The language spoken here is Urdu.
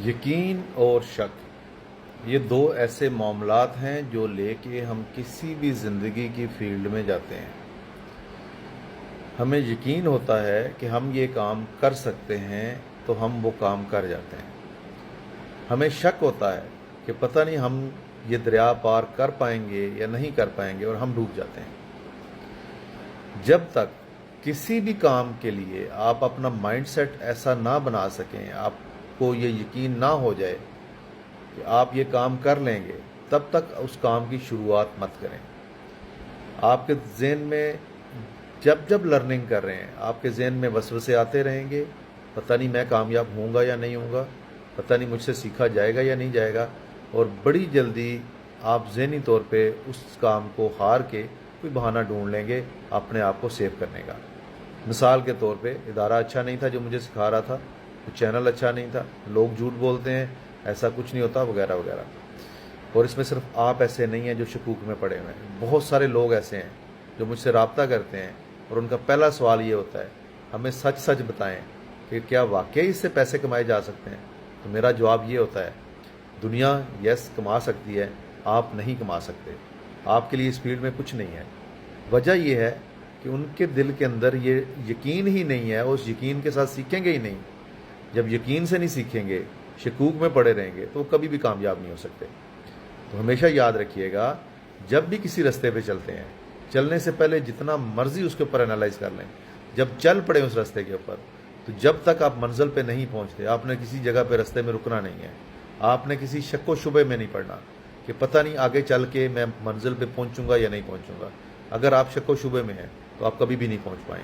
یقین اور شک یہ دو ایسے معاملات ہیں جو لے کے ہم کسی بھی زندگی کی فیلڈ میں جاتے ہیں۔ ہمیں یقین ہوتا ہے کہ ہم یہ کام کر سکتے ہیں تو ہم وہ کام کر جاتے ہیں۔ ہمیں شک ہوتا ہے کہ پتہ نہیں ہم یہ دریا پار کر پائیں گے یا نہیں کر پائیں گے اور ہم ڈوب جاتے ہیں۔ جب تک کسی بھی کام کے لیے آپ اپنا مائنڈ سیٹ ایسا نہ بنا سکیں، آپ کو یہ یقین نہ ہو جائے کہ آپ یہ کام کر لیں گے، تب تک اس کام کی شروعات مت کریں۔ آپ کے ذہن میں جب لرننگ کر رہے ہیں، آپ کے ذہن میں وسوسے آتے رہیں گے، پتہ نہیں میں کامیاب ہوں گا یا نہیں ہوں گا، پتہ نہیں مجھ سے سیکھا جائے گا یا نہیں جائے گا، اور بڑی جلدی آپ ذہنی طور پہ اس کام کو ہار کے کوئی بہانہ ڈھونڈ لیں گے اپنے آپ کو سیو کرنے کا۔ مثال کے طور پہ ادارہ اچھا نہیں تھا جو مجھے سکھا رہا تھا، چینل اچھا نہیں تھا، لوگ جھوٹ بولتے ہیں، ایسا کچھ نہیں ہوتا، وغیرہ وغیرہ۔ اور اس میں صرف آپ ایسے نہیں ہیں جو شکوک میں پڑے ہوئے ہیں، بہت سارے لوگ ایسے ہیں جو مجھ سے رابطہ کرتے ہیں اور ان کا پہلا سوال یہ ہوتا ہے ہمیں سچ سچ بتائیں کہ کیا واقعی اس سے پیسے کمائے جا سکتے ہیں۔ تو میرا جواب یہ ہوتا ہے دنیا یس کما سکتی ہے، آپ نہیں کما سکتے، آپ کے لیے اس فیلڈ میں کچھ نہیں ہے۔ وجہ یہ ہے کہ ان کے دل کے اندر یہ یقین ہی نہیں ہے، اس یقین کے ساتھ سیکھیں گے ہی نہیں۔ جب یقین سے نہیں سیکھیں گے، شکوک میں پڑے رہیں گے تو وہ کبھی بھی کامیاب نہیں ہو سکتے۔ تو ہمیشہ یاد رکھیے گا جب بھی کسی رستے پہ چلتے ہیں، چلنے سے پہلے جتنا مرضی اس کے اوپر انالائز کر لیں، جب چل پڑے اس رستے کے اوپر تو جب تک آپ منزل پہ نہیں پہنچتے، آپ نے کسی جگہ پہ رستے میں رکنا نہیں ہے، آپ نے کسی شک و شبے میں نہیں پڑنا کہ پتہ نہیں آگے چل کے میں منزل پہ پہنچوں گا یا نہیں پہنچوں گا۔ اگر آپ شک و شبے میں ہیں تو آپ کبھی بھی نہیں پہنچ پائیں گے۔